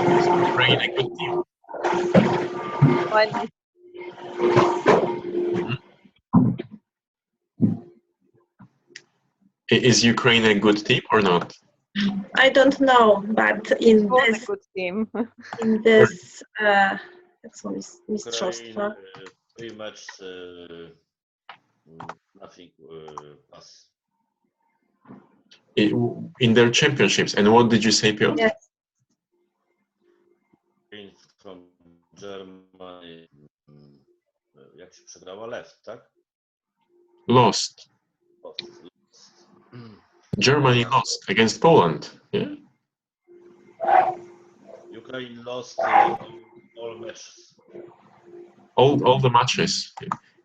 Is Ukraine a good team? Why? Is Ukraine a good team or not? I don't know, but in Was a this good team. mistrzostwa. Pretty much nothing pass. In their championships. And what did you say, Piotr? Yes. From Germany, jak się przegrała? Left, tak? Lost. Germany Poland lost against Poland. Yeah. Ukraine lost all matches. All the matches.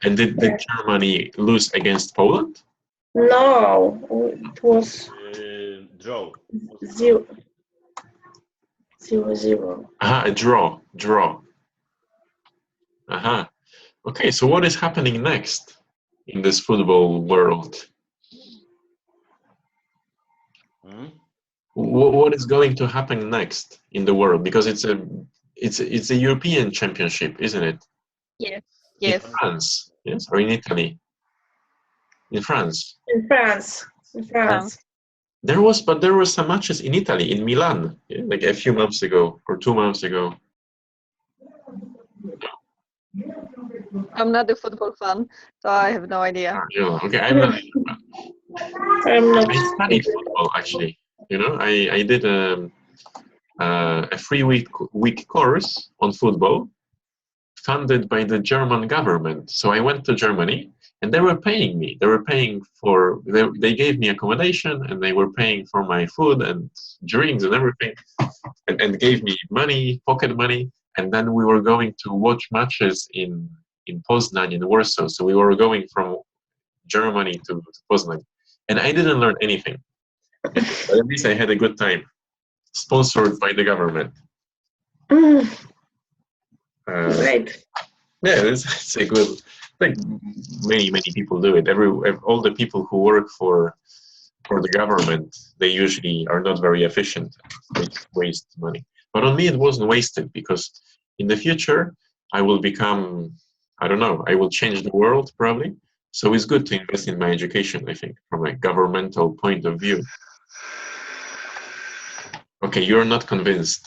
And did Germany lose against Poland? No, it was Draw. 0-0. Aha, a draw. Aha. Okay, so what is happening next in this football world? What is going to happen next in the world? Because it's a European championship, isn't it? Yes. In France, yes, or in Italy? In France. In France. There were some matches in Italy, in Milan, yeah, like a few months ago or 2 months ago. I'm not a football fan, so I have no idea. Yeah, okay, I'm not. I studied football actually. You know, I did a 3-week course on football, funded by the German government. So I went to Germany, and they were paying me. They gave me accommodation, and they were paying for my food and drinks and everything, and gave me money, pocket money. And then we were going to watch matches in Poznań, in Warsaw. So we were going from Germany to Poznań, and I didn't learn anything. But at least I had a good time, sponsored by the government. Great. Yeah, it's a good. Like many people do it. All the people who work for the government, they usually are not very efficient. They waste money. But on me, it wasn't wasted, because in the future I will become, I don't know, I will change the world probably. So it's good to invest in my education, I think, from a governmental point of view. Okay, you're not convinced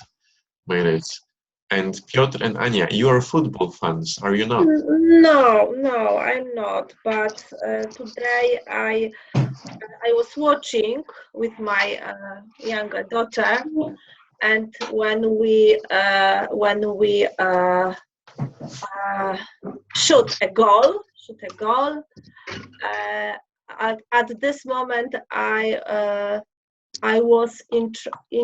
by this. And Piotr and Anya, you are football fans, are you not? No, I'm not. But today I was watching with my younger daughter, and when we shoot a goal. At this moment, I was interested.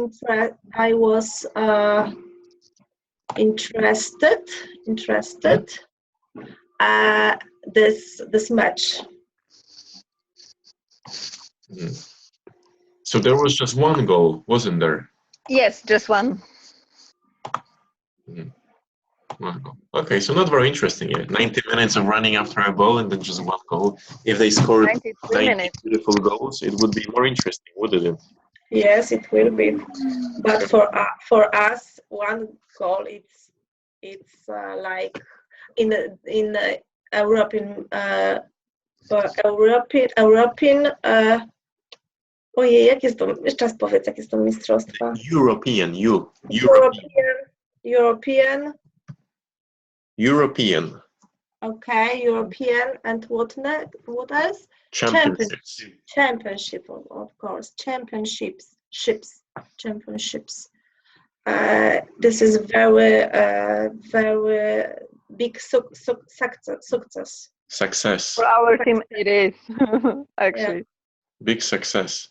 This match. So there was just one goal, wasn't there? Yes, just one. Wow. Okay, so not very interesting yet. 90 minutes of running after a ball and then just one goal. If they scored 90 beautiful goals, it would be more interesting, wouldn't it? Yes, it will be. But for us, one goal, it's like in European ojej, jak jest to? Jeszcze raz powiedz, jak jest to mistrzostwa. European. Okay, European, and what else? Championship, of course. Championships. This is very big success. Success. For our team, it is actually. Yeah. Big success.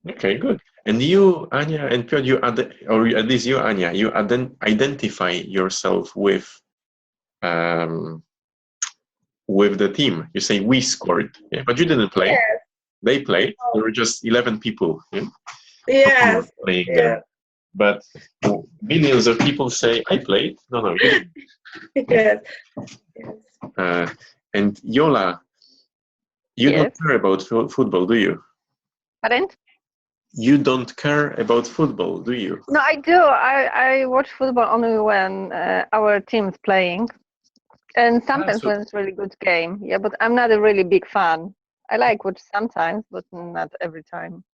Okay, good. And you, Anya, and Piotr, or at least you, Anya, you identify yourself with the team. You say we scored, yeah? But you didn't play. Yes. They played. There were just 11 people. Yeah? Yes. Playing there. But millions of people say, I played. No, you didn't. Yes. And Yola, you don't care about football, do you? Pardon? you don't care about football, do you? No, I do. I watch football only when our team's playing, and sometimes so- when it's really good game. Yeah, but I'm not a really big fan. I like watch sometimes, but not every time.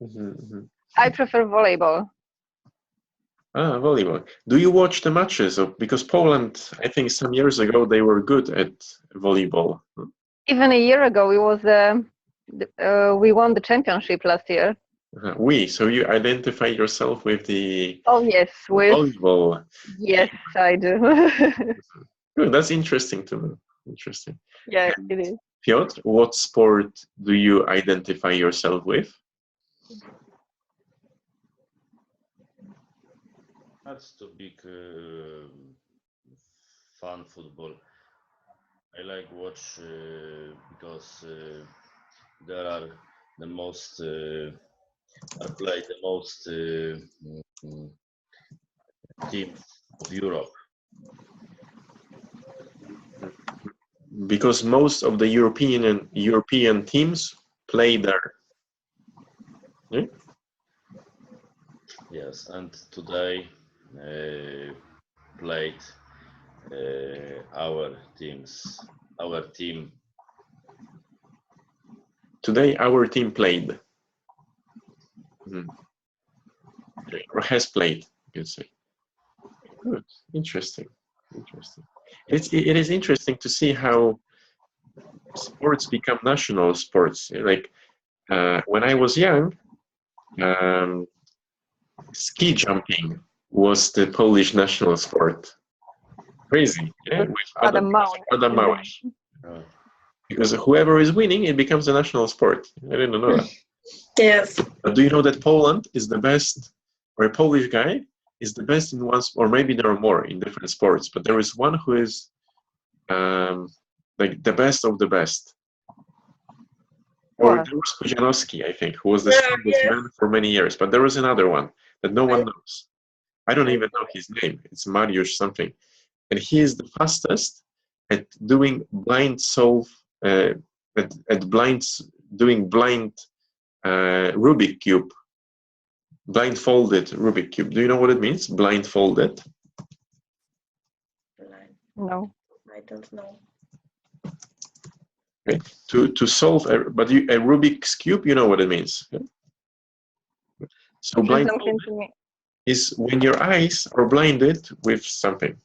Mhm, mhm. I prefer volleyball. Ah, volleyball. Do you watch the matches? Because Poland, I think some years ago, they were good at volleyball. Even a year ago, we won the championship last year. So you identify yourself with the Oh yes, volleyball. yes, I do. Good, that's interesting to know. Interesting. Yeah, it is. Piotr, what sport do you identify yourself with? That's too big fun football. I like watch because there are the most are played the most mm, teams of Europe. Because most of the European teams play there. Yeah? Yes, and today played our team. Today our team played. Or has played, you can say. Good. Interesting. It is interesting to see how sports become national sports. Like when I was young, um, ski jumping was the Polish national sport. Crazy, yeah, with Adam Małysz. Adam Małysz. Because whoever is winning, it becomes a national sport. I didn't know that. Yes. But do you know that Poland is the best, or a Polish guy is the best in one, or maybe there are more in different sports, but there is one who is like the best of the best. Or What? there was Pujanowski, I think, who was the Yeah, strongest yes. man for many years. But there was another one that no one knows. I don't even know his name. It's Mariusz something. And he is the fastest at doing blind solve, at doing blind Rubik Cube. Blindfolded Rubik Cube. Do you know what it means? Blindfolded. No. I don't know. Okay. To solve a Rubik's cube, you know what it means. Yeah? So Please don't blindfolded hint to me. is when your eyes are blinded with something.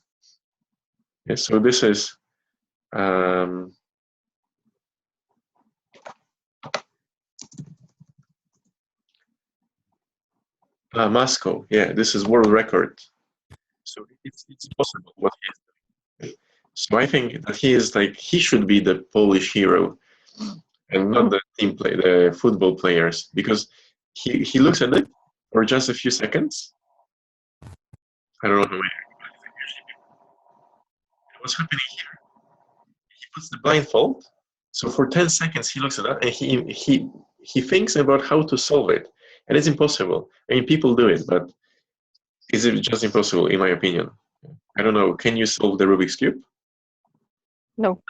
Yeah, so this is Moscow. Yeah, this is world record. So it's possible what he is doing. So I think that he should be the Polish hero and not the the football players, because he looks at it for just a few seconds. I don't know how many. What's happening here? He puts the blindfold. So for 10 seconds he looks at that and he thinks about how to solve it. And it's impossible. I mean, people do it, but is it just impossible, in my opinion? I don't know. Can you solve the Rubik's Cube? No.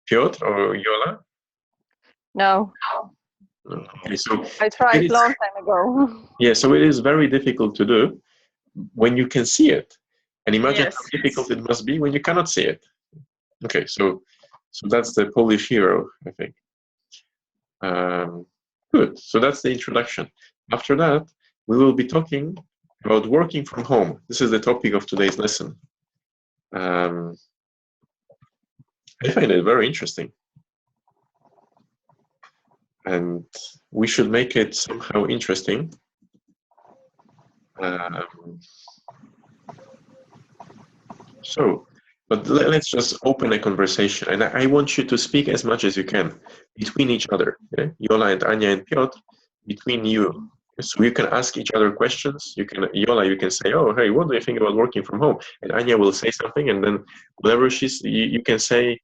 Piotr or Yola? No. No. Okay, so I it tried is, long time ago. yeah, so it is very difficult to do when you can see it. And imagine Yes. how difficult it must be when you cannot see it. Okay, so that's the Polish hero, I think. Good. So that's the introduction. After that, we will be talking about working from home. This is the topic of today's lesson. I find it very interesting. And we should make it somehow interesting. But let's just open a conversation. And I want you to speak as much as you can between each other. Yeah? Yola and Anya and Piotr, between you. So you can ask each other questions. Yola, you can say, "Oh, hey, what do you think about working from home?" And Anya will say something, and then whatever you can say,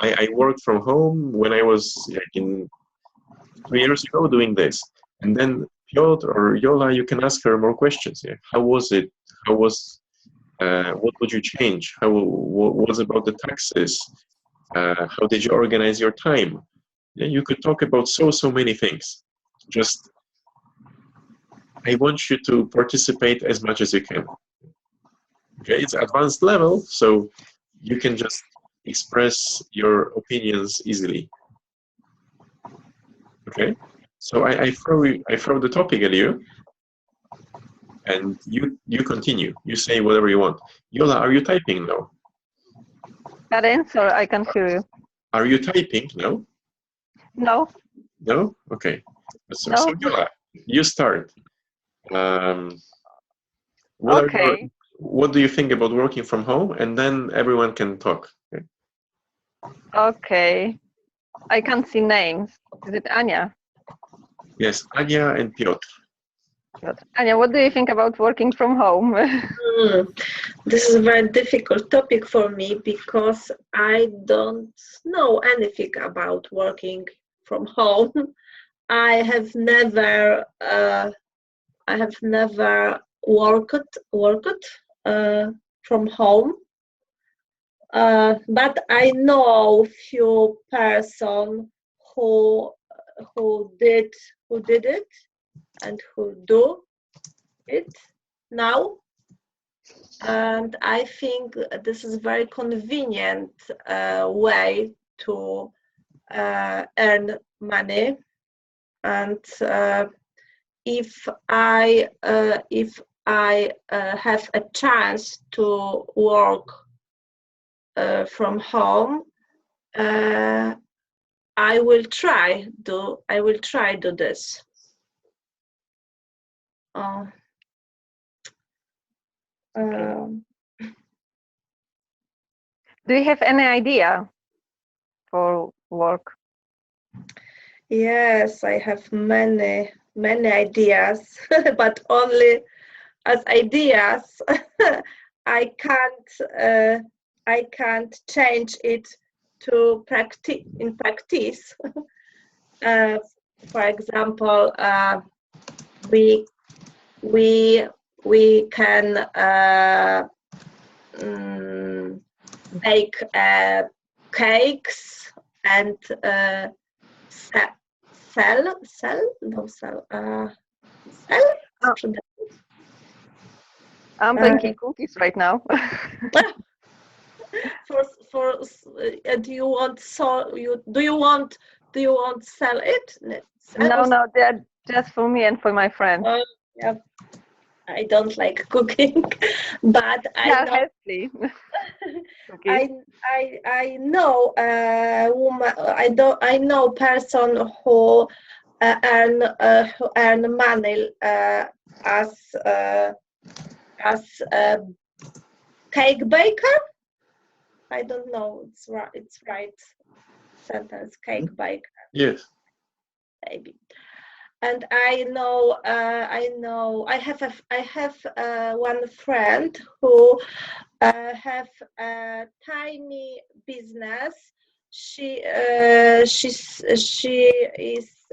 I worked from home when I was in 3 years ago doing this. And then Piotr or Yola, you can ask her more questions. Yeah? How was it? What would you change? What was about the taxes? How did you organize your time? Yeah, you could talk about so many things. Just, I want you to participate as much as you can. Okay, it's advanced level, so you can just express your opinions easily. Okay, so I throw the topic at you, and you continue. You say whatever you want. Yola, are you typing now? Karen, sorry, I can't hear you. Are you typing? No? No, No? Okay. So no. Yola, you start. What Okay. what do you think about working from home? And then everyone can talk. Okay. Okay. I can't see names. Is it Anya? Yes, Anya and Piotr. Anya, what do you think about working from home? This is a very difficult topic for me because I don't know anything about working from home. I have never worked from home, but I know few person who did it and who do it now. And I think this is a very convenient way to earn money. And if I have a chance to work from home, I will try do this. Do you have any idea for work? Yes, I have many ideas, but only as ideas. I can't change it to practice. For example, we can bake cakes and sell. I'm baking cookies right now. Do you want sell it? No, they're just for me and for my friends. Yeah. I don't like cooking, but I know. Healthy. I know woman. I know person who earn money as cake baker. I don't know. It's right sentence. Cake baker. Yes. Maybe. And I have one friend who have a tiny business. She is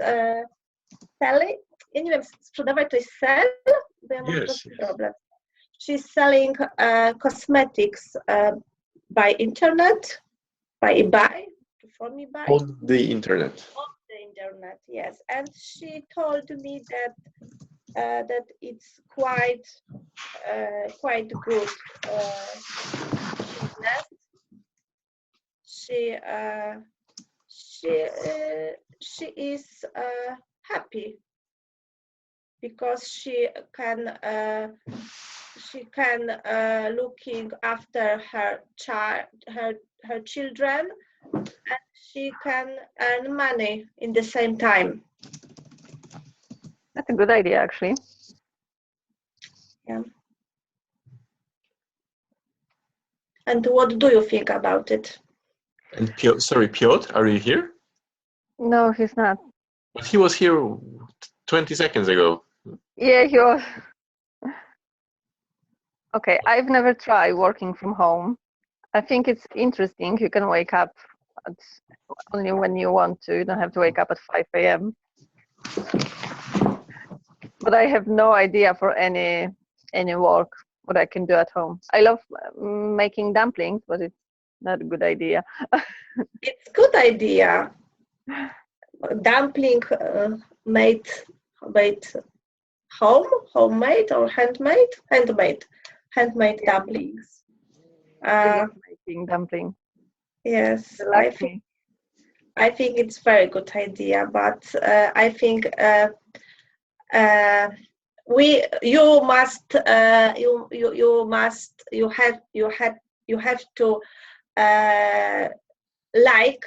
selling. Ja nie wiem, sprzedawać to jest sell? Bo ja mam Yes. problem. She's selling cosmetics by internet, by eBay, from eBay. On the internet. On the internet, yes. And she told me that it's quite good business. She is happy because she can looking after her children, and she can earn money in the same time. That's a good idea, actually. Yeah. And what do you think about it? And Piotr, are you here? No, he's not. But he was here 20 seconds ago. Yeah, he was. Okay, I've never tried working from home. I think it's interesting. You can wake up only when you want to. You don't have to wake up at 5 a.m. But I have no idea for any work what I can do at home. I love making dumplings, but it's not a good idea. It's a good idea. dumpling made homemade or handmade? Handmade dumplings. I love making dumpling. Yes, They like me. I think it's very good idea, but I think you have to like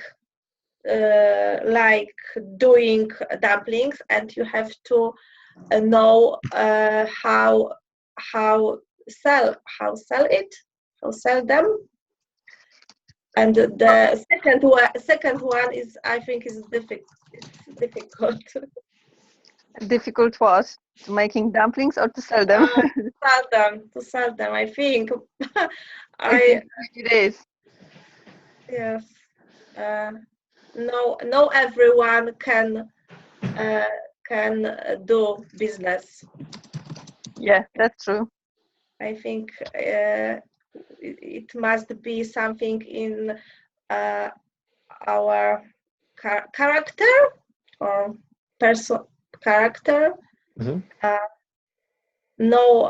doing dumplings, and you have to know how sell them. And the second one is, I think, is difficult. Difficult was to making dumplings or to sell them? To sell them, I think. It is. Yes. No, everyone can do business. Yeah, that's true. I think it must be something in our character or character. Mm-hmm. No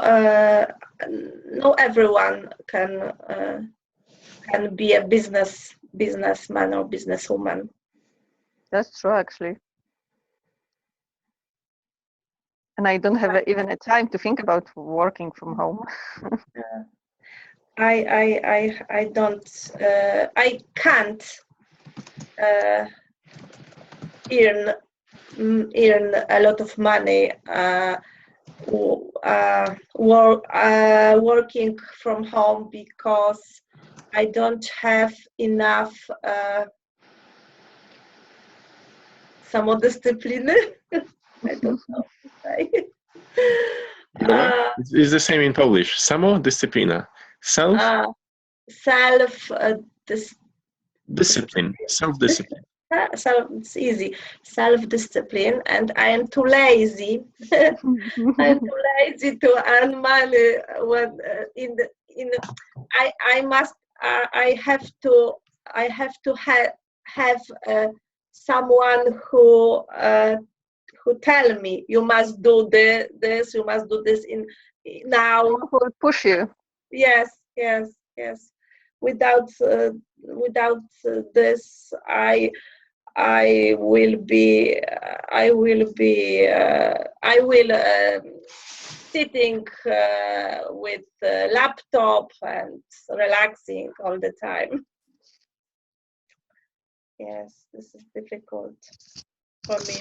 everyone can be a businessman or businesswoman. That's true, actually. And I don't have even a time to think about working from home. I don't. I can't earn a lot of money working from home, because I don't have enough samodyscypliny. I don't know what to say. It's the same in Polish. Samodyscyplina. Self-discipline. Self-discipline. It's easy. Self-discipline, and I am too lazy. I'm too lazy to earn money. When I have to have someone who tell me, you must do this, you must do this now. Who will push you? Yes. Without this, I will sitting with laptop and relaxing all the time. Yes, this is difficult for me.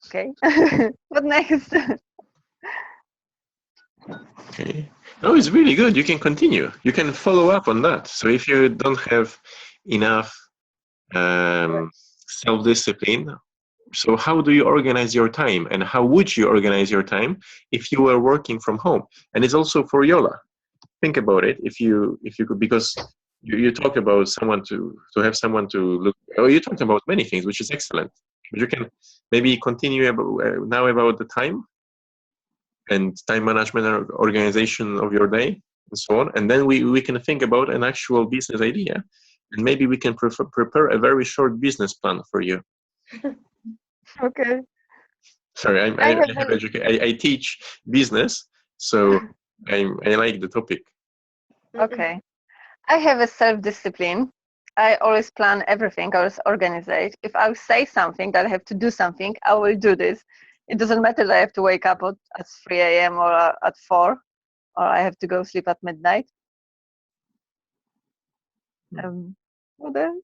Okay. What next? Okay. Oh, it's really good. You can continue. You can follow up on that. So if you don't have enough self-discipline, so how do you organize your time, and how would you organize your time if you were working from home? And it's also for Yola. Think about it. If you could, because you talk about someone to have someone to look. Oh, you talked about many things, which is excellent. But you can maybe continue now about the time and time management and organization of your day and so on. And then we can think about an actual business idea, and maybe we can prepare a very short business plan for you. Okay. Sorry, I teach business, so I like the topic. Okay. I have a self-discipline. I always plan everything. I always organize it. If I say something that I have to do something, I will do this. It doesn't matter that I have to wake up at 3 a.m. or at 4, or I have to go sleep at midnight. What else?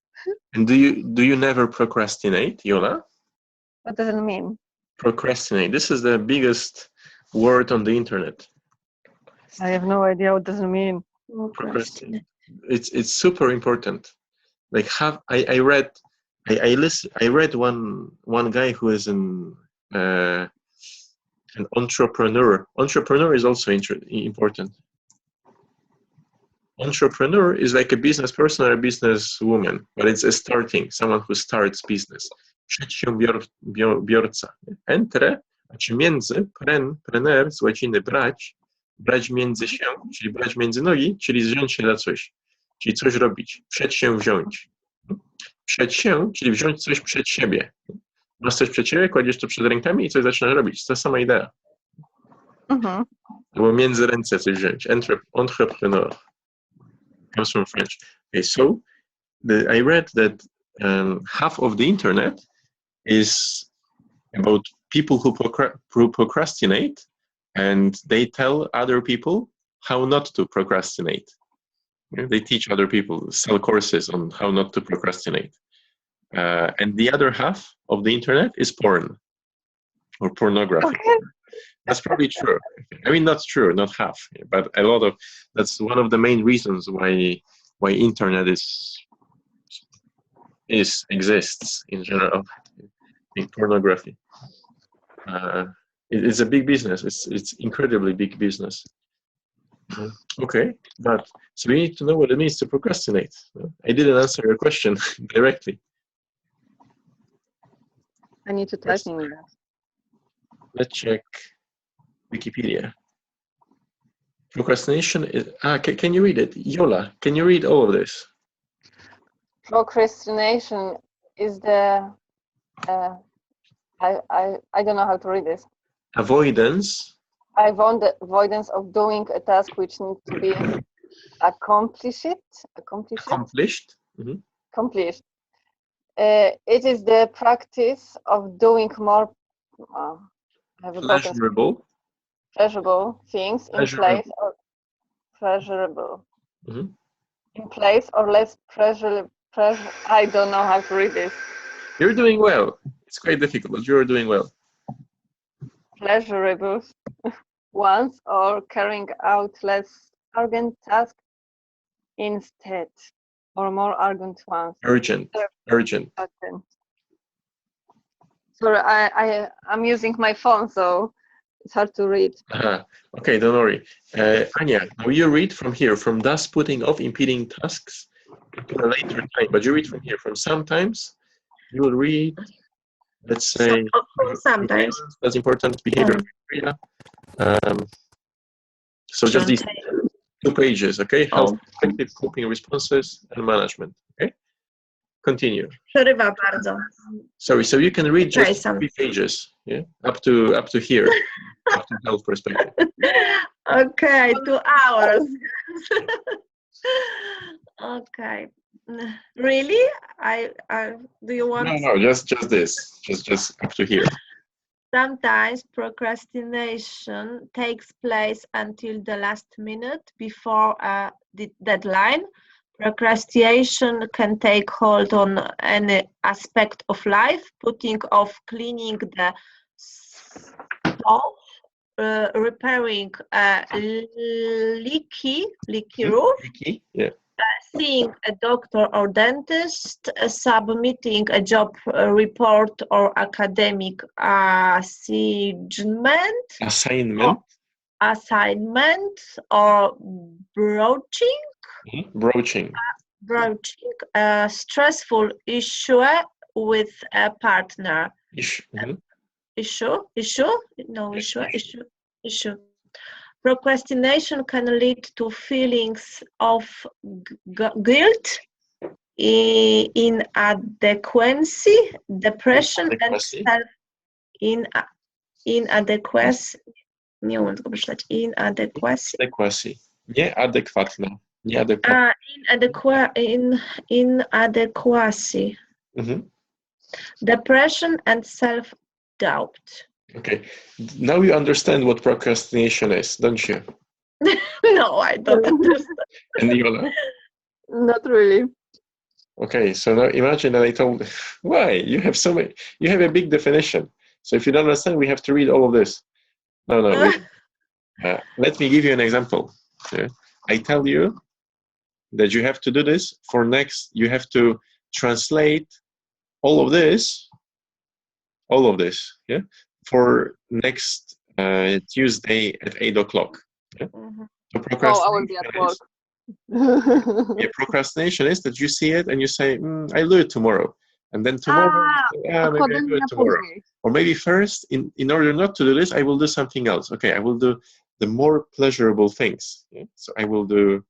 And do you never procrastinate, Yola? What does it mean? Procrastinate. This is the biggest word on the internet. I have no idea what does it mean. Procrastinate. It's super important. Like I read one guy who is an entrepreneur. Entrepreneur is also important. Entrepreneur is like a business person or a business woman, but it's a someone who starts business. Przedsiębiorca. Entre, znaczy między, prener, z łaciny brać między się, czyli brać między nogi, czyli wziąć się za coś, czyli coś robić, przedsięwziąć. Przed się, czyli wziąć coś przed siebie. Masz coś przed siebie, kładziesz to przed rękami i coś zaczynasz robić. To jest sama idea. Mhm. Albo między ręce coś wziąć. Entrepreneur. Comes from French. Okay, so I read that half of the internet is about people who procrastinate, and they tell other people how not to procrastinate. They teach other people, sell courses on how not to procrastinate. And the other half of the internet is porn or pornography. Okay. That's probably true. I mean, not true, not half, but a lot of. That's one of the main reasons why internet exists in general. In pornography, it's a big business. It's incredibly big business. Okay, but so we need to know what it means to procrastinate. I didn't answer your question directly. I need to type in that. Let's check Wikipedia. Procrastination is. Can you read it, Yola? Can you read all of this? Procrastination is the. I don't know how to read this. Avoidance. Avoidance of doing a task which needs to be accomplished. Mm-hmm. Accomplished. It is the practice of doing more pleasurable things in place or pleasurable. Mm-hmm. In place or less pleasurable. I don't know how to read this. You're doing well. It's quite difficult, but you're doing well. Pleasurable ones, or carrying out less urgent tasks instead, or more urgent ones. Urgent. Sorry, I'm using my phone, so it's hard to read. Okay, don't worry. Anya, now you read from here, from thus putting off impeding tasks to a later time, but you read from here, from sometimes. You will read, let's say, sometimes. That's important behavior. So just these 2 pages, okay? Health, effective coping responses, and management. Okay? Continue. Przerywa bardzo. Sorry, so you can read just 3 pages, yeah? Up to here, up to health perspective. Okay, 2 hours. Okay. Really? Do you want? No, just this. Just up to here. Sometimes procrastination takes place until the last minute before the deadline. Procrastination can take hold on any aspect of life, putting off cleaning the stove, repairing a leaky roof, yeah. Seeing a doctor or dentist, submitting a job report or academic assignment, or broaching a stressful issue with a partner. Issue. Procrastination can lead to feelings of guilt, inadequacy, depression, and inadequacy. Nie umiem tego przeczytać. Inadequacy. Nieadekwatna. Inadequacy. Mm-hmm. Depression and self-doubt. Okay, now you understand what procrastination is, don't you? No, I don't understand. And Yola? Not really. Okay, so now imagine that I told, why? You have a big definition. So if you don't understand, we have to read all of this. No. Let me give you an example. I tell you that you have to do this you have to translate all of this, yeah, for next Tuesday at 8:00. Yeah? Mm-hmm. So procrastination I will be at work. Procrastination is that you see it and you say, I'll do it tomorrow. And then tomorrow, maybe I'll do it tomorrow. Or maybe first, in order not to do this, I will do something else. Okay, I will do the more pleasurable things. Yeah? So I will do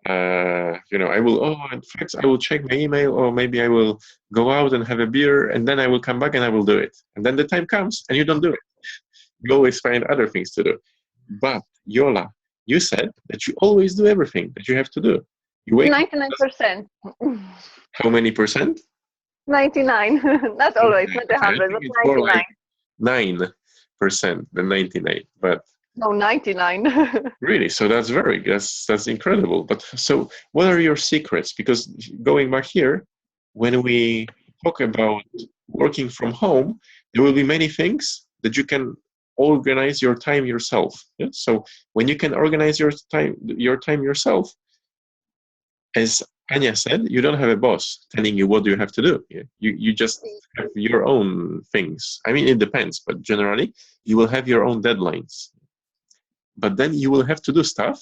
I will, in fact, I will check my email, or maybe I will go out and have a beer, and then I will come back and I will do it. And then the time comes and you don't do it. You always find other things to do. But Yola, you said that you always do everything that you have to do. You wake 99%. How many percent? 99. Not always, not I 100, think but it's more 99. like 9% than 99. But No, 99. really, so that's incredible. But so, what are your secrets? Because going back here, when we talk about working from home, there will be many things that you can organize your time yourself. Yeah? So when you can organize your time yourself, as Anya said, you don't have a boss telling you what you have to do. Yeah? You just have your own things. I mean, it depends, but generally, you will have your own deadlines. But then you will have to do stuff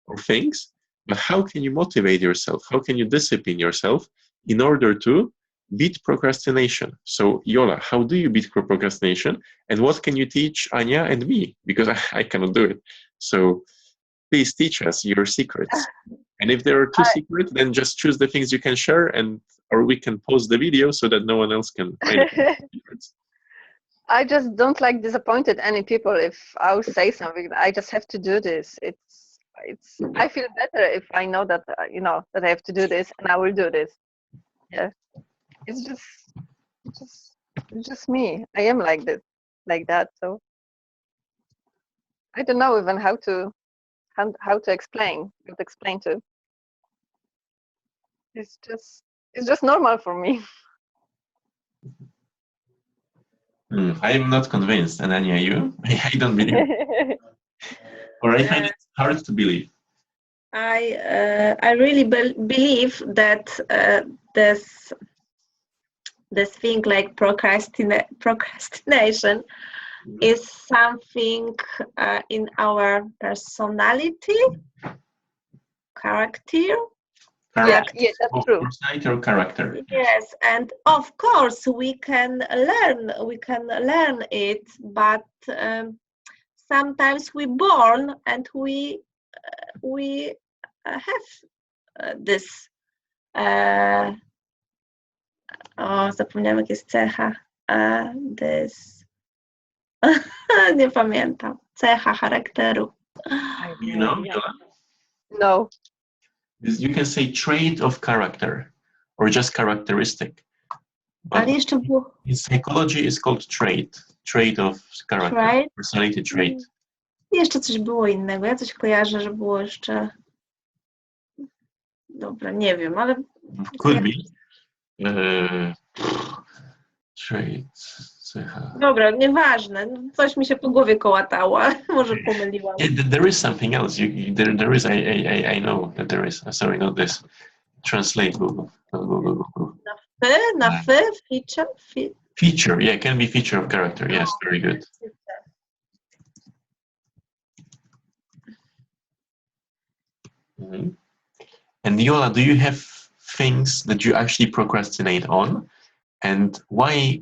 or things. But how can you motivate yourself? How can you discipline yourself in order to beat procrastination? So, Yola, how do you beat procrastination? And what can you teach Anya and me? Because I cannot do it. So, please teach us your secrets. And if there are two secrets, then just choose the things you can share, or we can pause the video so that no one else can find the secrets. I just don't like disappointed any people. If I'll say something, I just have to do this. I feel better if I know that that I have to do this, and I will do this. Yeah, it's just me. I am like this, like that. So I don't know even how to explain. What to explain to. It's just normal for me. I am not convinced, and Anya, you? I don't believe. Or I find it hard to believe. I really believe that this thing like procrastination is something in our personality, character. Yeah, that's true. Personality or character. Yes, and of course we can learn it, but sometimes we born and we have this. Zapomniałam jak jest cecha. Nie pamiętam. Cecha charakteru. You know, Yola? No. You can say trait of character or just characteristic. But jeszcze było... in psychology it's called trait of character, personality trait. Jeszcze coś było innego. Ja coś kojarzę, że było jeszcze... Dobra, nie wiem, ale... Could be. Trait, cecha. Dobra, nieważne. Coś mi się po głowie kołatało. Może pomyliłam. Yeah, there is something else. There is. I know that there is. Sorry, not this. Translate Google. Na feature? Feature, yeah, can be feature of character. Yes, very good. Mm-hmm. And Yola, do you have things that you actually procrastinate on, and why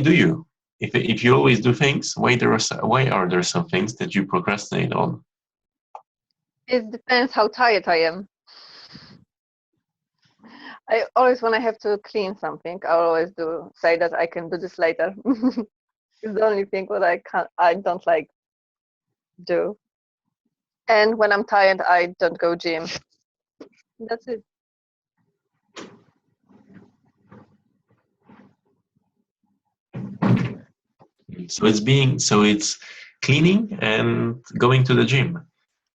do you? If you always do things, why are there some things that you procrastinate on? It depends how tired I am. I always, when I have to clean something, I always say that I can do this later. It's the only thing what I don't like do. And when I'm tired, I don't go gym. That's it. So it's cleaning and going to the gym.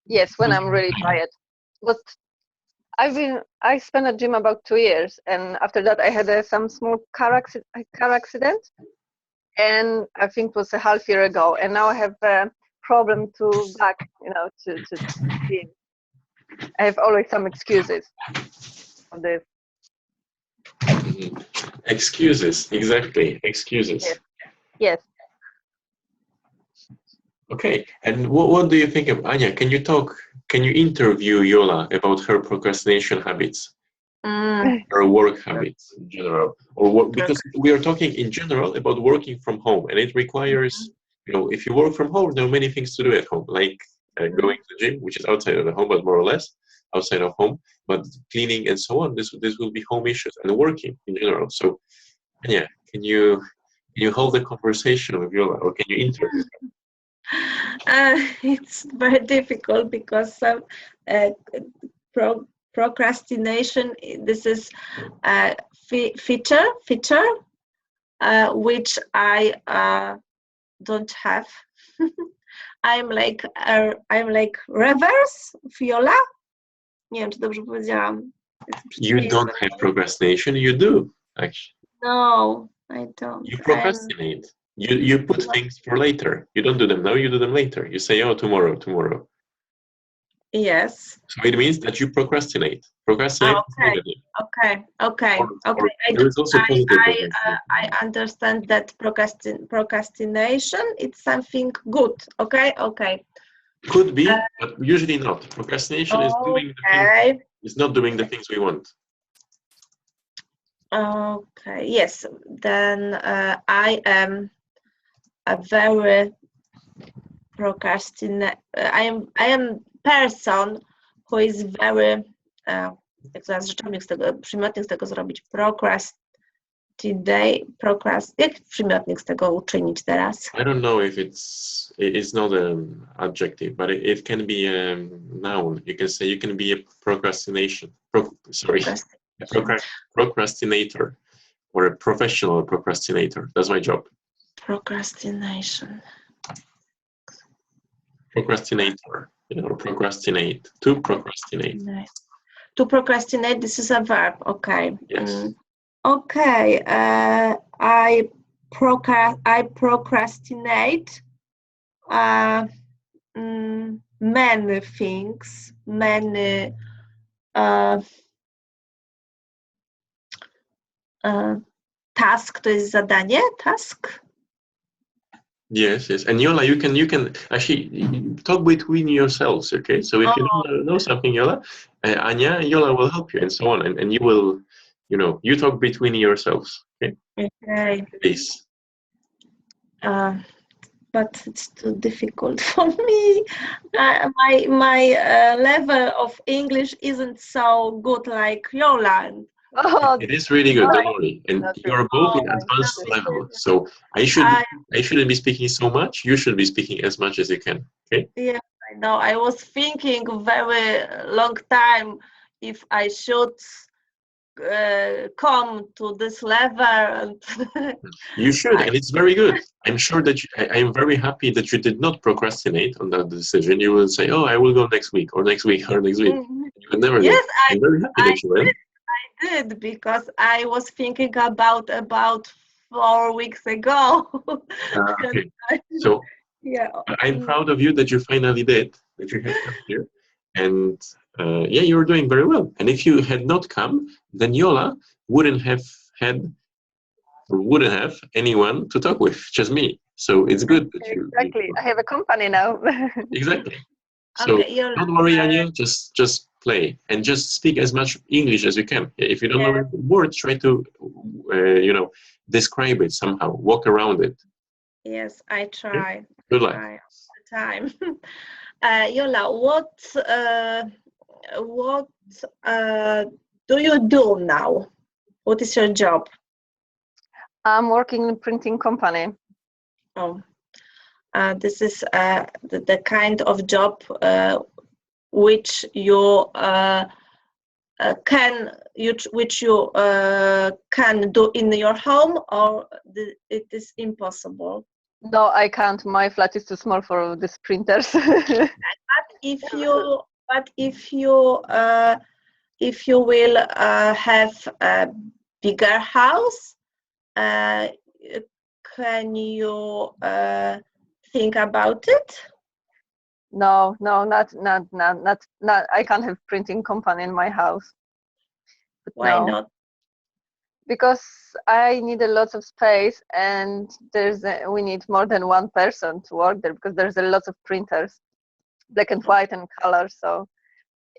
Yes, when I'm really tired. But I spent at gym about 2 years, and after that I had some small car accident, and I think it was a half year ago, and now I have a problem to back, to gym. I have always some excuses for this. Excuses, exactly. Excuses. Yes. Okay, and what do you think of Anya? Can you interview Yola about her procrastination habits? Her work habits in general, because we are talking in general about working from home, and it requires, if you work from home, there are many things to do at home, like going to the gym, which is outside of the home, but more or less. outside of home, but cleaning and so on, this will be home issues and working in general. So, yeah, can you hold a conversation with Yola, or can you interview her? It's very difficult because procrastination. This is a feature which I don't have. I'm like reverse Viola. Nie wiem, czy dobrze powiedziałam. You don't have procrastination. You do, actually. No, I don't. You procrastinate. You put things for later. You don't do them now, you do them later. You say, oh, tomorrow. Yes. So it means that you procrastinate. Procrastinate is negative. Okay. There is also positive I understand that procrastination is something good. Okay. Could be, but usually not. Procrastination is doing the things, is not doing the things we want. Okay. Yes. Then I am a very I am person who is very jak to rzeczownik z tego, przymiotnik z tego zrobić, jaki przymiotnik z tego uczynić teraz? I don't know if it's not an adjective, but it can be a noun. You can say you can be a procrastinator or a professional procrastinator. That's my job. Procrastination. Procrastinator, procrastinate. To procrastinate. To procrastinate, this is a verb. Okay. Yes. Okay. I procrastinate many things, many task, to jest zadanie, task. Yes. And Yola, you can actually talk between yourselves, okay? So if you don't know something, Yola, Anya and Yola will help you and so on, and you will, you talk between yourselves, okay? Okay. Please. But it's too difficult for me. My level of English isn't so good like Yola. It is really good, don't worry. And you're both in advanced level. So I shouldn't be speaking so much. You should be speaking as much as you can. Okay? Yeah, I know. I was thinking very long time if I should come to this level. You should, and it's very good. I'm sure that I'm very happy that you did not procrastinate on that decision. You will say, "Oh, I will go next week, or next week, or next week." You would never go. I'm very happy that you went. I did, because I was thinking about 4 weeks ago. Okay. So yeah, I'm proud of you that you finally did, that you have come here. And you were doing very well. And if you had not come, then Yola wouldn't have anyone to talk with, just me. So it's good that you. Exactly. I have a company now. Exactly. So don't worry, Anya. Just play and just speak as much English as you can. If you don't know the words, try to describe it somehow. Walk around it. Yes, I try. Good luck. All the time. Yola, what do you do now? What is your job? I'm working in a printing company. Oh, this is the kind of job which you can do in your home, or it is impossible? No, I can't. My flat is too small for these printers. But if you will have a bigger house, can you think about it? No, not. I can't have printing company in my house. But Why not? Because I need a lot of space, and we need more than one person to work there, because there's a lot of printers, black and white and color. So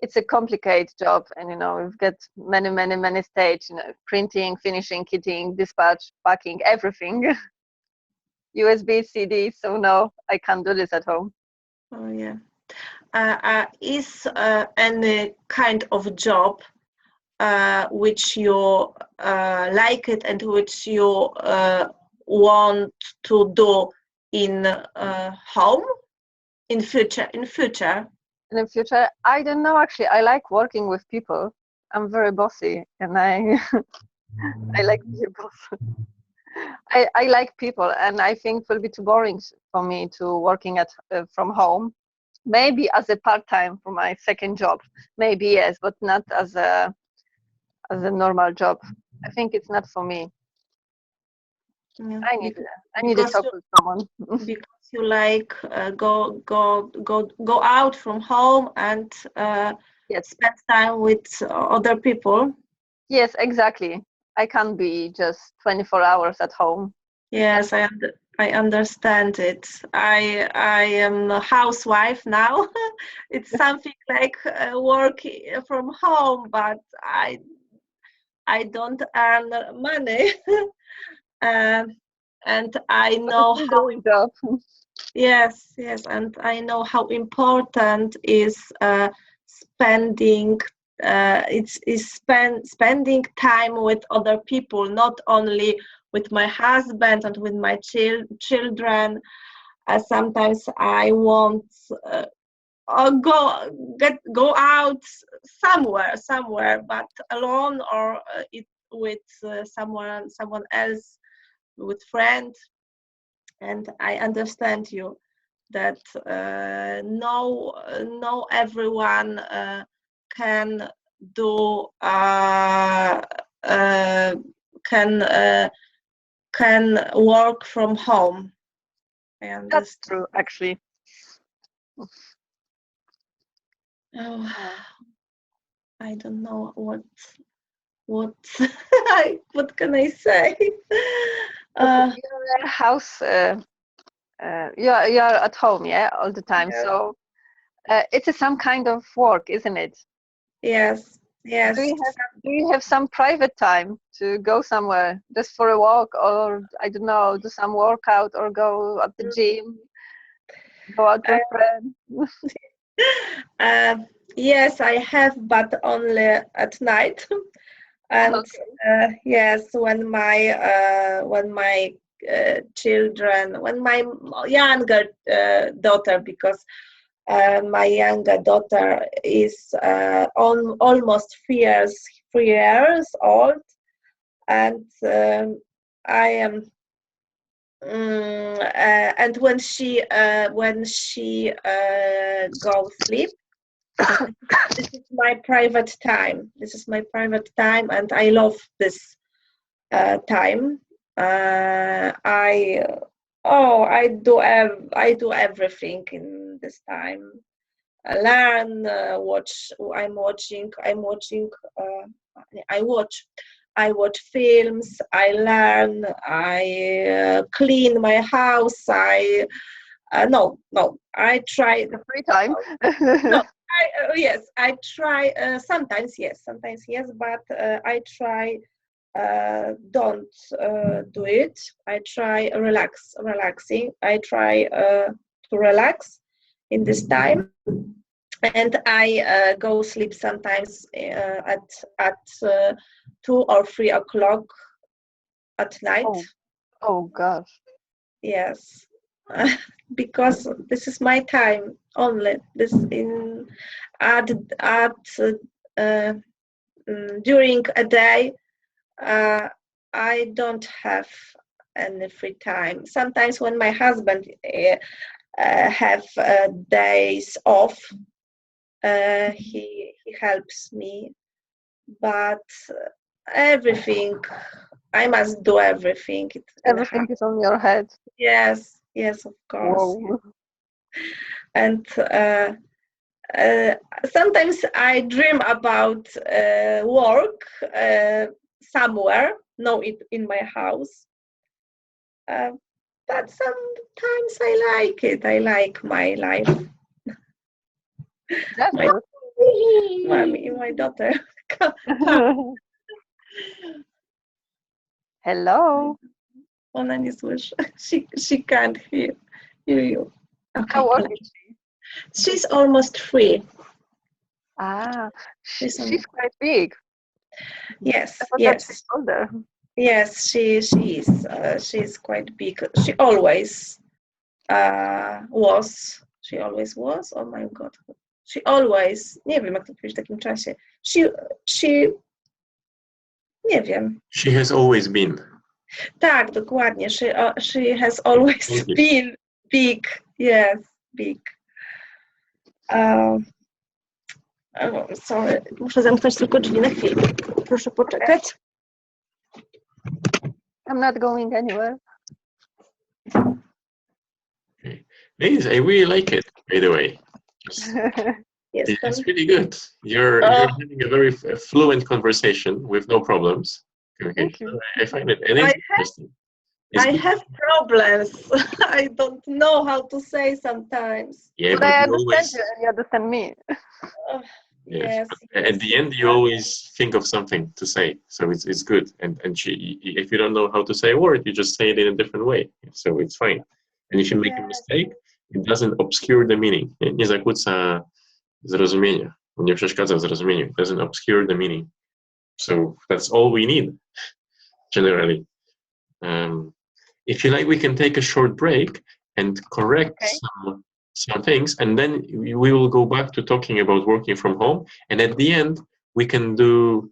it's a complicated job, and we've got many stages. Printing, finishing, kitting, dispatch, packing, everything. USB, CD. So no, I can't do this at home. Oh yeah. is any kind of job which you like it and which you want to do in home in future? In the future, I don't know actually. I like working with people. I'm very bossy, and I I like being a boss. I like people, and I think it will be too boring for me to working at from home. Maybe as a part-time for my second job, maybe yes, but not as a normal job. I think it's not for me. Yeah, I need to talk with someone. because you like go out from home and Yes, spend time with other people. yes, exactly. I can't be just 24 hours at home. Yes, I understand it. I am a housewife now. It's something like work from home, but I don't earn money. And I know It's a how good job. yes, and I know how important is spending spending time with other people, not only with my husband and with my children. Sometimes I want go out somewhere, but alone or it with someone else, with friends. And I understand you that no everyone can do can work from home. I understand. That's true, actually. Oh, I don't know what what can I say? Your house, you're at home, yeah, all the time. Yeah. So it's some kind of work, isn't it? Yes. Do you have some private time to go somewhere just for a walk, or I don't know, do some workout, or go at the gym, go out with friends? Yes, I have, but only at night. And Okay. yes, when my children, when my younger daughter, because my younger daughter is almost 3 years old, and I am. And when she goes sleep, this is my private time. This is my private time, and I love this time. I do everything in this time. I learn, watch. I'm watching. I watch. I watch films. I learn. I clean my house. No. I try. The free time. No. Yes, I try. Sometimes yes, but I try don't do it. I try relaxing. I try to relax in this time, and I go sleep sometimes at 2 or 3 o'clock at night. Oh gosh. Yes, because this is my time only. This in at uh, during a day. I don't have any free time. Sometimes when my husband have days off, he helps me. But everything, I must do everything. Everything is on your head. Yes, of course. Whoa. And sometimes I dream about work somewhere, no, in my house. But sometimes I like it. I like my life. That's My good. mommy, my daughter. Hello. Ona nie słyszy. She can't hear you. Okay, How old is she? She's almost 3. Ah, She's she's quite big. Yes, I thought that yes. she's older. Yes, she is. She's quite big. She always was. She always was. Oh my God. She always. Nie wiem, jak to powiedzieć w takim czasie. She. Nie wiem. She has always been. Tak, dokładnie. She has always been big. Yes, big. Sorry, muszę zamknąć tylko drzwi na chwilę. Proszę poczekać. I'm not going anywhere. Okay. Ladies, I really like it, by the way. Yes, It's really good. You're having a very fluent conversation with no problems. Okay. Thank you. I find it interesting. I have problems. I don't know how to say sometimes. Yeah, But I you understand always, you and you understand me. yes. Yes. At the end, you always think of something to say, so it's good. And if you don't know how to say a word, you just say it in a different way, so it's fine. And if you make a mistake, it doesn't obscure the meaning. Nie zakłóca zrozumienia. Nie przeszkadza w zrozumieniu. It doesn't obscure the meaning. So that's all we need, generally. If you like, we can take a short break and correct some things, and then we will go back to talking about working from home. And at the end, we can do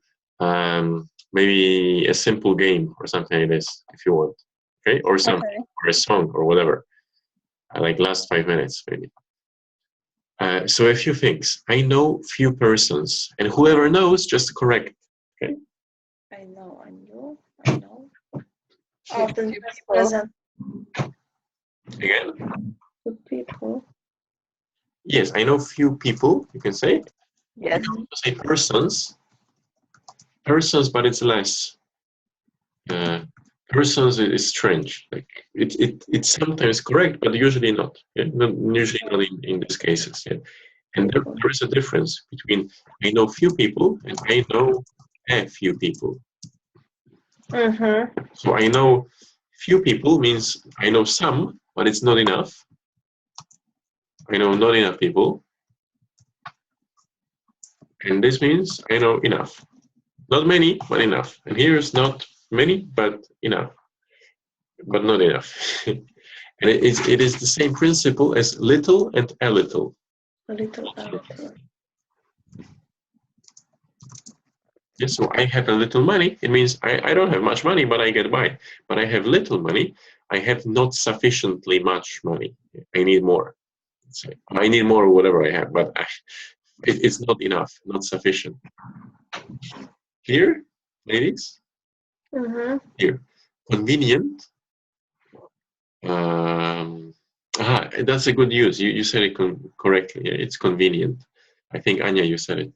maybe a simple game or something like this, if you want. Okay, or something, or a song, or whatever. Like last 5 minutes, maybe. So a few things. I know few persons, and whoever knows, just correct. Okay. I know. Often present. Again. Few people. Yes, I know few people. You can say. Yes. You can also say persons. Persons, but it's less. Persons is strange. Like it's sometimes correct, but usually not. Yeah? Usually not in these cases. Yeah? And there is a difference between I know few people and I know a few people. So I know few people means I know some, but it's not enough. I know not enough people. And this means I know enough. Not many, but enough. And here is not many, but enough. But not enough. And it is the same principle as little and a little. A little, a little. Yes, so I have a little money. It means I don't have much money, but I get by. But I have little money. I have not sufficiently much money. I need more. I need more or whatever I have, but it's not enough, not sufficient. Clear, ladies? Here. Convenient. That's a good use. You said it correctly. Yeah, it's convenient. I think, Anya, you said it.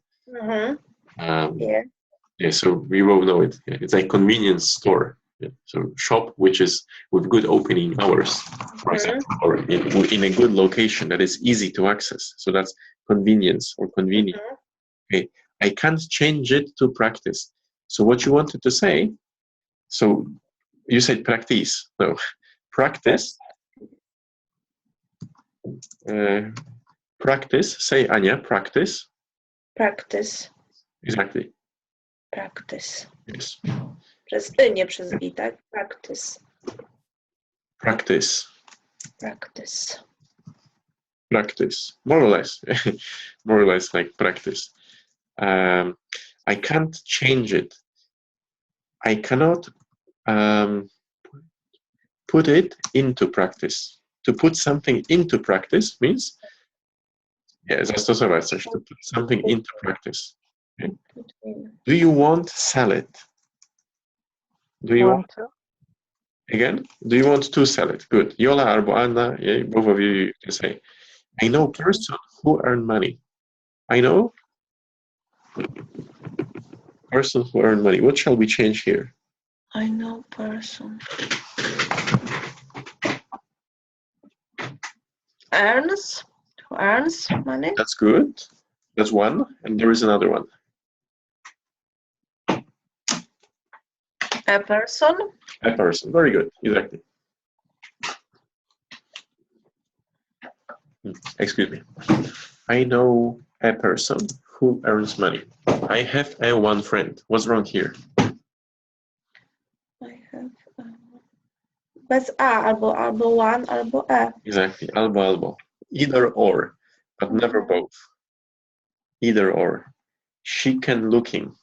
Yeah, so we both know it. Yeah, it's like convenience store. Yeah. So shop which is with good opening hours, for example, or in a good location that is easy to access. So that's convenience or convenient. Okay, I can't change it to practice. So what you wanted to say? So you said practice. No, practice. Practice. Say, Anya, practice. Practice. Exactly. Practice. Yes. Przez nie przez i, tak? Practice. Practice. Practice. Practice. More or less. More or less like practice. I can't change it. I cannot put it into practice. To put something into practice means zastosować coś, to put something into practice. Okay? Do you want salad? Do you want to? Again? Do you want to sell it? Good. Yola albo Anna, yeah, both of you can say. I know person who earn money. I know person who earn money. What shall we change here? I know person. Who earns money? That's good. That's one. And there is another one. A person. A person. Very good. Exactly. Excuse me. I know a person who earns money. I have a one friend. What's wrong here? I have bez a, albo one, albo e. Exactly. Albo. Either or, but never both. Either or. She can looking.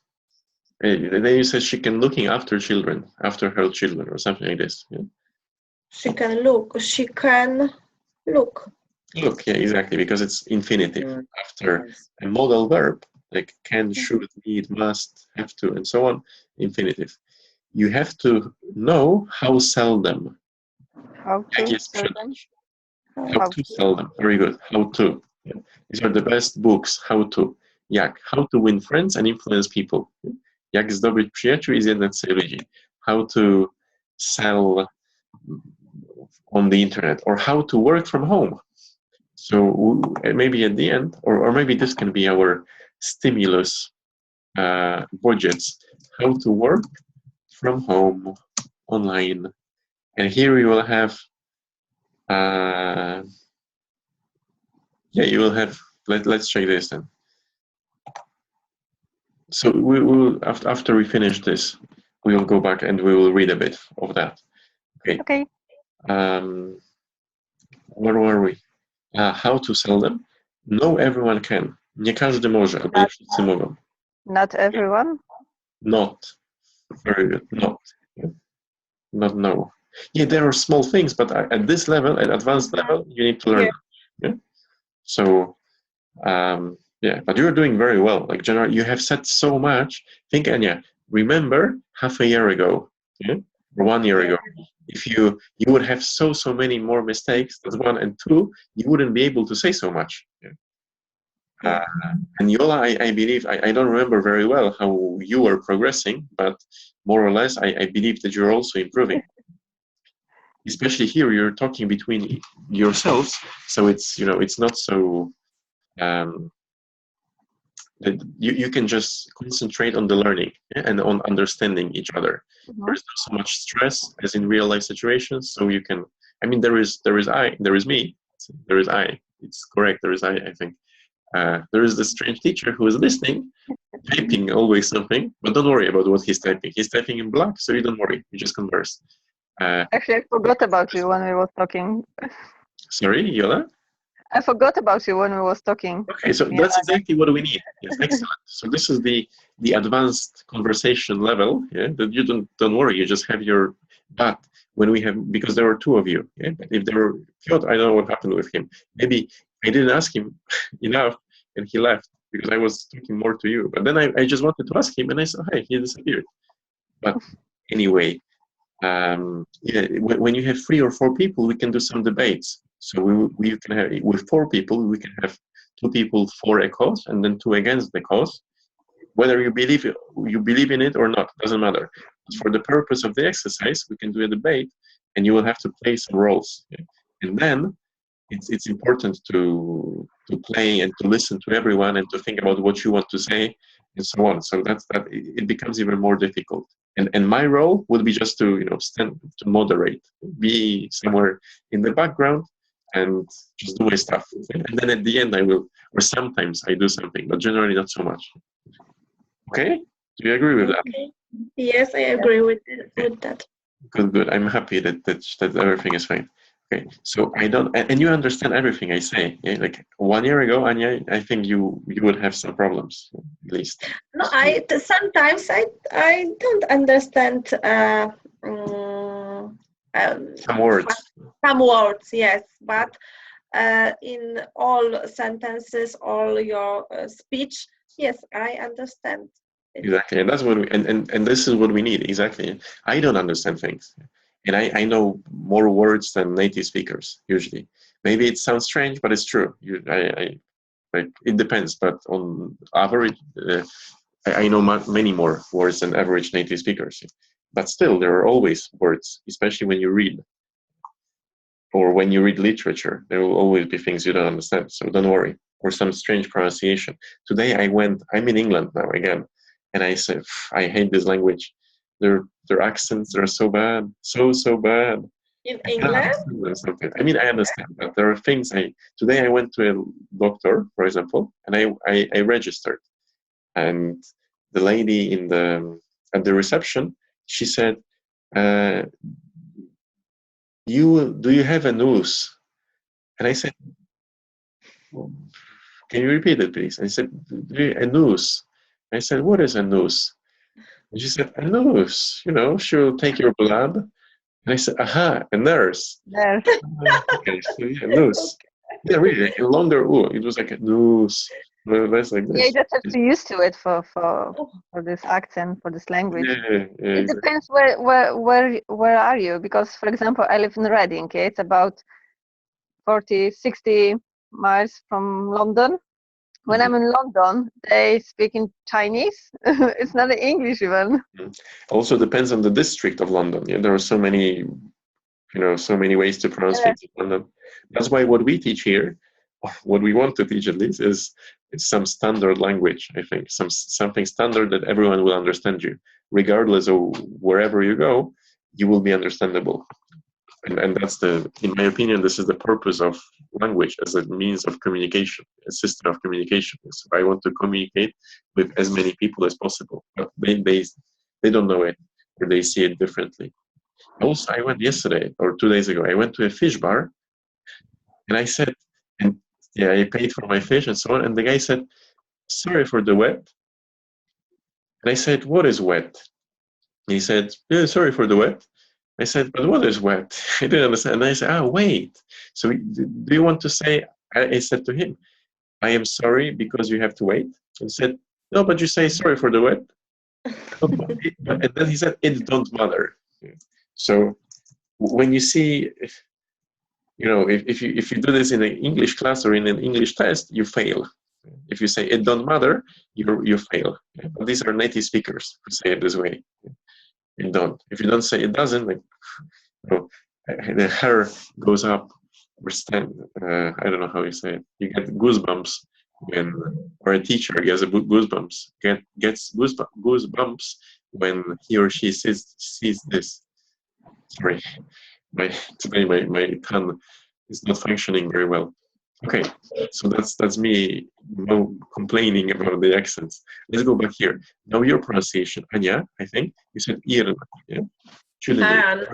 Then you said she can looking after children, after her children, or something like this. Yeah? She can look. She can look. Look, yeah, exactly, because it's infinitive after Yes. a modal verb like can, should, need, must, have to, and so on. Infinitive. You have to know how sell them. How Jak to je sell them? sprzedać? How to sell them. Very good. How to. Yeah. These are the best books. How to. Jak. How to win friends and influence people. Yeah. Jak zdobyć przyjaciół i zjednać ludzi. How to sell on the internet, or how to work from home. So maybe at the end, or maybe this can be our stimulus budgets. How to work from home online. And here we will have yeah, you will have, let's check this then. So we will, after we finish this, we will go back and we will read a bit of that. Okay. Where were we? How to sell them? No, everyone can. Nie każdy może, albo nie wszyscy mogą. Not everyone. Not. Very good. Not. Yeah. Not no. Yeah, there are small things, but at this level, at advanced level, you need to learn. Yeah. So, yeah, but you're doing very well. Like, generally, you have said so much. Think, Anya, remember half a year ago, yeah, or 1 year ago, if you would have so many more mistakes. That's one, and two, you wouldn't be able to say so much. Yeah. And Yola, I believe, I don't remember very well how you were progressing, but more or less, I believe that you're also improving. Especially here, you're talking between yourselves, so it's, you know, it's not so that you can just concentrate on the learning, yeah, and on understanding each other. There's not so much stress as in real life situations, so you can. I mean, there is me, there is I. It's correct. There is I think. There is the strange teacher who is listening, typing always something, but don't worry about what he's typing. He's typing in black, so you don't worry. You just converse. Actually, I forgot about you when we were talking. Sorry, Yola? I forgot about you when we was talking. Okay, so that's exactly what we need. Yes, excellent. So this is the advanced conversation level. Yeah, that you don't worry. You just have your. But when we have, because there were two of you. Yeah, but if there were Piotr, I don't know what happened with him. Maybe I didn't ask him enough, and he left because I was talking more to you. But then I just wanted to ask him, and I said, "Hey," he disappeared. But anyway, yeah, when you have 3 or 4 people, we can do some debates. So we can have, with 4 people, we can have 2 people for a cause and then 2 against the cause. Whether you believe in it or not, doesn't matter. But for the purpose of the exercise, we can do a debate, and you will have to play some roles. Yeah? And then it's important to play and to listen to everyone and to think about what you want to say and so on. So that it becomes even more difficult. And my role would be just to stand to moderate, be somewhere in the background and just do my stuff. And then at the end I will, or sometimes I do something, but generally not so much. Okay? Do you agree with that? Yes, I agree with that. Good. I'm happy that everything is fine. Okay, so I don't, and you understand everything I say. Yeah? Like 1 year ago, Anya, I think you would have some problems, at least. No, sometimes I don't understand Some words. Some words, yes, but in all sentences, all your speech, yes, I understand. Exactly, and that's what and this is what we need. Exactly. I don't understand things, and I know more words than native speakers usually. Maybe it sounds strange, but it's true. It depends, but on average, I know many more words than average native speakers. But still, there are always words, especially when you read, or when you read literature. There will always be things you don't understand. So don't worry, or some strange pronunciation. Today I'm in England now again. And I said, I hate this language. Their accents are so bad, so bad. In I cannot English? understand them sometimes. I mean, I understand, but there are things today I went to a doctor, for example, and I registered. And the lady at the reception, she said, uh, do you have a noose? And I said, can you repeat it, please? I said, a noose. I said, what is a noose? And she said, a noose. She'll take your blood. And I said, aha, a nurse. There. Okay, so yeah, noose. Yeah, really, like a longer ooh. It was like a noose. That's like Yeah, you this. just have to use to it for this accent, for this language. Yeah, It depends where are you, because for example I live in Reading. Okay? It's about 40-60 miles from London. When I'm in London, they speak in Chinese. It's not in English even. Also depends on the district of London. Yeah, there are so many, so many ways to pronounce Yeah. things in London. That's why what we teach here, or what we want to teach at least, is some standard language. I think something standard that everyone will understand you, regardless of wherever you go. You will be understandable. And that's in my opinion, this is the purpose of language as a means of communication, a system of communication. So I want to communicate with as many people as possible, but they don't know it, or they see it differently. Also, I went yesterday or 2 days ago. I went to a fish bar, and I said, and yeah, I paid for my fish and so on. And the guy said, "Sorry for the wet." And I said, "What is wet?" And he said, "Yeah, sorry for the wet." I said, "But what is wet?" I didn't understand. And I said, wait. So do you want to say, I said to him, "I am sorry because you have to wait." And he said, "No, but you say sorry for the wet." And then he said, "It don't matter." So when you see, if you do this in an English class or in an English test, you fail. If you say it don't matter, you fail. But these are native speakers who say it this way. It don't. If you don't say it doesn't, like, the hair goes up or stand. I don't know how you say it. You get goosebumps or a teacher gets gets goosebumps when he or she sees this. Sorry, today my tongue is not functioning very well. Okay, so that's me complaining about the accents. Let's go back here. Now your pronunciation, Anya, I think you said Irna, yeah? Shouldn't you?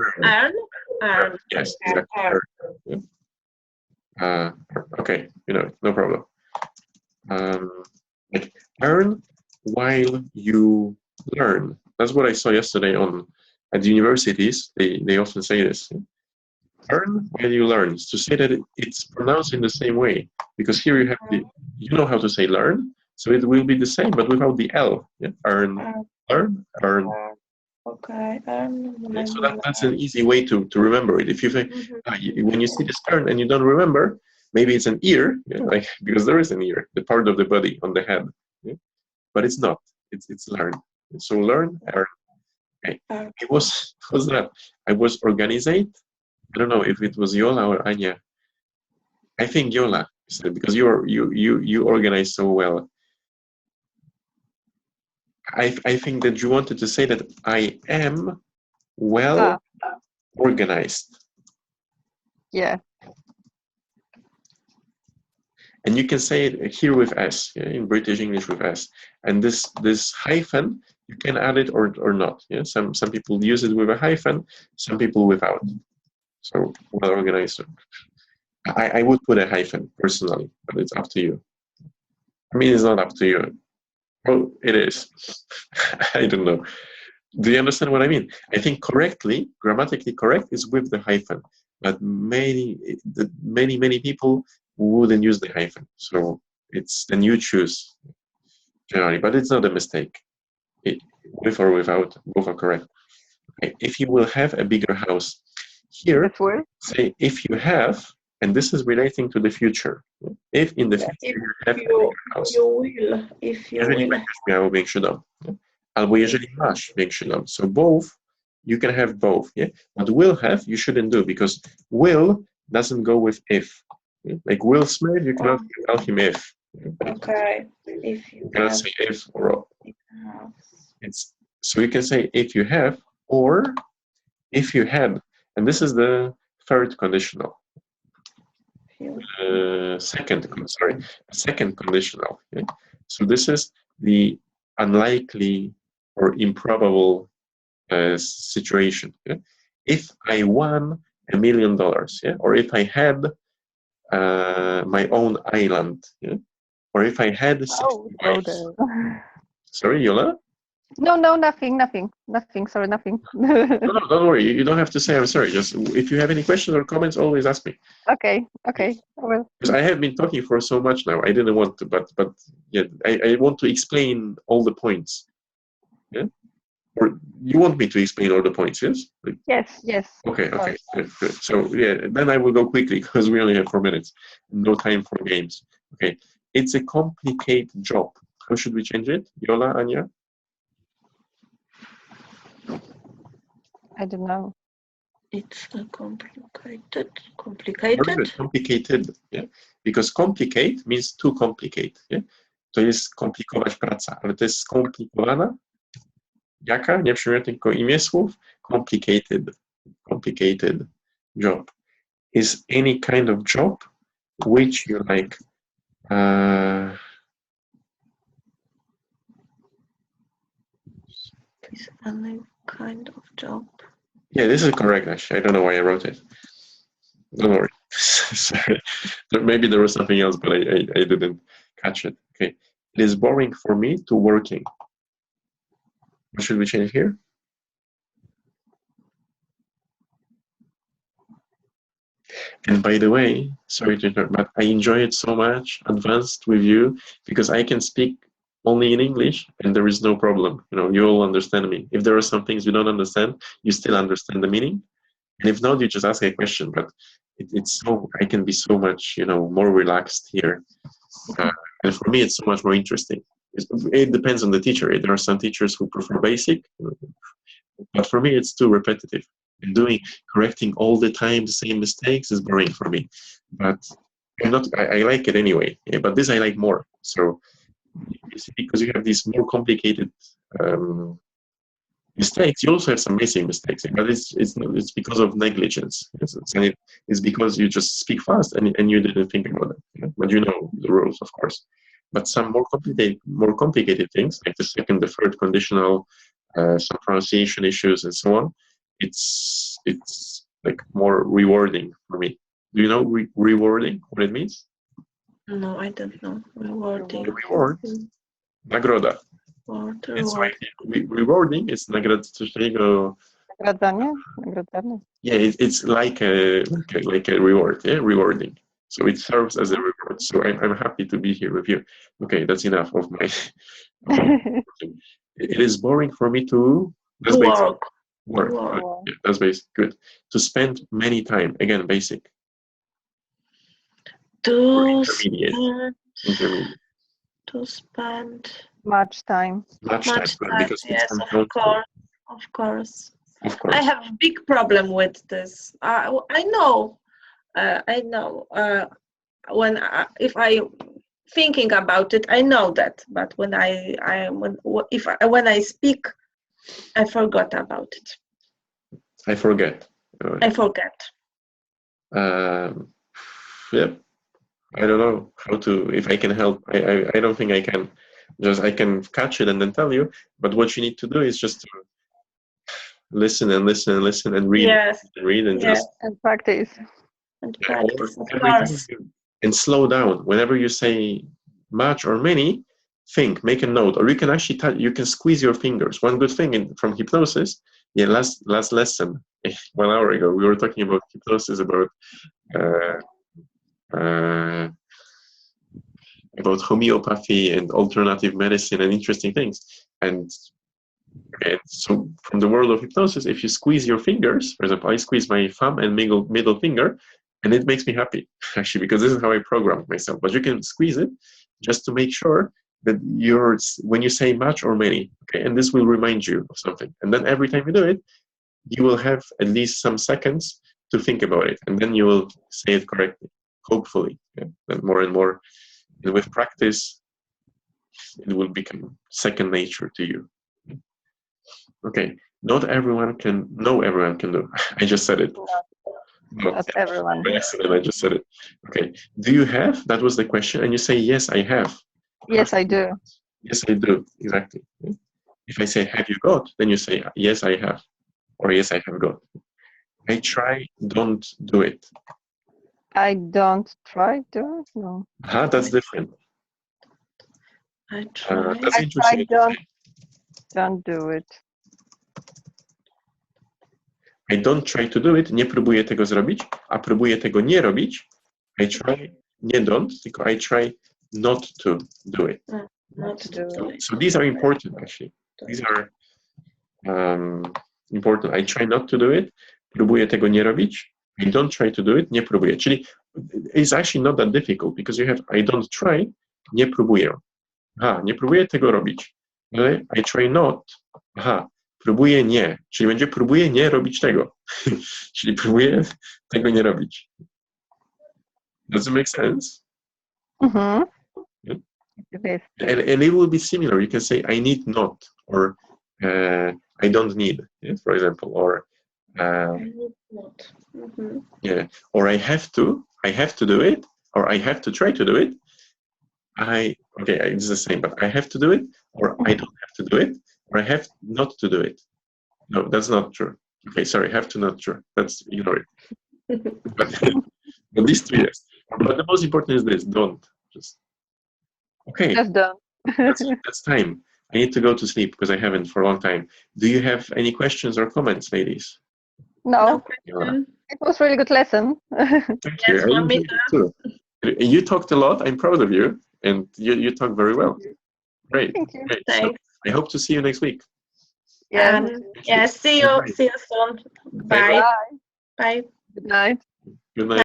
Earn. Yes, exactly. Yeah. Okay, no problem. Like earn while you learn. That's what I saw yesterday at the universities. They often say this. Earn while you learn. To say that it's pronounced in the same way, because here you have you know how to say learn, so it will be the same, but without the L. Yeah? Earn. Okay. So that's an easy way to remember it. If you think when you see this turn and you don't remember, maybe it's an ear, because there is an ear, the part of the body on the head, but it's not. It's learn. So learn, earn. Okay. It was that I was organized. I don't know if it was Yola or Anya. I think Yola said, because you organize so well. I think that you wanted to say that I am well organized. Yeah. And you can say it here with S, in British English with S. And this hyphen, you can add it or not. Yeah? Some people use it with a hyphen, some people without. So well organized. I would put a hyphen personally, but it's up to you. I mean, it's not up to you. Well, it is. I don't know. Do you understand what I mean? I think grammatically correct is with the hyphen, but many people wouldn't use the hyphen. So then you choose generally, but it's not a mistake. With or without, both are correct. Okay. If you will have a bigger house, here say if you have, and this is relating to the future. If in the future you have a bigger house. If you will. Miało większy dom. Albo jeżeli masz większy dom. So both, you can have both. Yeah? But will have, you shouldn't do, because will doesn't go with if. Yeah? Like Will Smith, you cannot tell him if. Okay. If you cannot say if or so you can say if you have, or if you had. And this is the third conditional. Here. Second conditional. Okay? So this is the unlikely or improbable situation. Yeah? If I won $1 million, yeah? Or if I had my own island, yeah? Or if I had 60 wives. Sorry, Yola? No, nothing. Sorry, nothing. No, don't worry. You don't have to say I'm sorry. Just if you have any questions or comments, always ask me. Okay, I will. Because I have been talking for so much now. I didn't want to, but yeah, I want to explain all the points. Yeah? Or you want me to explain all the points, yes? Yes. Okay, Sorry. good. So yeah, then I will go quickly because we only have 4 minutes. No time for games. Okay, it's a complicated job. How should we change it? Yola, Anya? I don't know. It's a complicated. Complicated, yeah? Because complicate means to complicate, yeah? To jest komplikować praca, ale to jest skomplikowana. Jaka? Nie przyjmuję tylko imię słów. Complicated job. Is any kind of job which you like Is any kind of job. Yeah, this is correct actually. I don't know why I wrote it. Don't worry. Sorry. Maybe there was something else, but I didn't catch it. Okay. It is boring for me to working. What should we change here? And by the way, sorry to interrupt, but I enjoy it so much, advanced with you, because I can speak only in English and there is no problem. You know, you all understand me. If there are some things you don't understand, you still understand the meaning. And if not, you just ask a question. But it's so, I can be so much, you know, more relaxed here. And for me, it's so much more interesting. It depends on the teacher. There are some teachers who prefer basic, but for me, it's too repetitive. And correcting all the time the same mistakes is boring for me. But I like it anyway. Yeah, but this I like more. So because you have these more complicated mistakes, you also have some basic mistakes. But it's because of negligence. It's because you just speak fast and you didn't think about it. Yeah? But you know the rules, of course. But some more complicated things, like the second, the third conditional, some pronunciation issues, and so on. It's like more rewarding for me. Do you know rewarding, what it means? No, I don't know. Rewarding. Reward. Nagroda. It's right. Rewarding is nagrodzenie. Nagradzanie. Yeah, it's like a reward. Yeah, rewarding. So it serves as a reward. So I'm happy to be here with you. Okay, that's enough of my. It is boring for me to Work. Yeah, that's basic. Good. To spend many time. Again, basic. To spend much time. Much time. Because yes, of course. I have a big problem with this. I know. When if I thinking about it, I know that. But when when I speak, I forgot about it. I forget. Yep. I don't know how to, if I can help. I don't think I can. I can catch it and then tell you. But what you need to do is just to listen and read. Yes. And read and just. And practice. And practice, of course. And slow down. Whenever you say much or many, make a note. Or you can actually you can squeeze your fingers. One good thing from hypnosis, last lesson, 1 hour ago, we were talking about hypnosis, about homeopathy and alternative medicine and interesting things. And so from the world of hypnosis, if you squeeze your fingers, for example, I squeeze my thumb and middle finger, and it makes me happy, actually, because this is how I program myself. But you can squeeze it just to make sure that when you say much or many, okay, and this will remind you of something. And then every time you do it, you will have at least some seconds to think about it, and then you will say it correctly, hopefully. Yeah? And more and more. And with practice, it will become second nature to you. Okay, Not everyone can. No, everyone can do. I just said it. Not everyone. By accident, I just said it. Okay. Do you have? That was the question, and you say yes, I have. Yes, I do. Yes, I do. Exactly. If I say have you got, then you say yes, I have, or yes, I have got. I try. Don't do it. I don't try to. No. That's different. I try. That's I interesting. don't do it. I don't try to do it, nie próbuję tego zrobić, a próbuję tego nie robić. I try, nie don't, tylko I try not to do it. Not to do it. So these are important, actually. These are important. I try not to do it, próbuję tego nie robić. I don't try to do it, nie próbuję. Czyli it's actually not that difficult, because you have I don't try, nie próbuję. Nie próbuję tego robić. Ale I try not, próbuję nie, czyli będzie próbuję nie robić tego. Czyli próbuję tego nie robić. Does it make sense? Mm-hmm. Yeah. Yes. And it will be similar. You can say I need not, or I don't need, for example, or I need not. or I have to do it, or I have to try to do it. It's the same, but I have to do it, or I don't have to do it, or I have not to do it. No, that's not true. Okay, sorry, have to not true. That's ignore it. But these two, yes. But the most important is this: don't. Just okay. Just don't. That's time. I need to go to sleep because I haven't for a long time. Do you have any questions or comments, ladies? No. question. It was really good lesson. Thank you. Yes, I enjoyed it too. You talked a lot. I'm proud of you, and you talk very well. Great. Thank you. Great. So Thanks. I hope to see you next week. Yeah. See you. See you soon. Bye. Bye. Bye. Good night. Good night.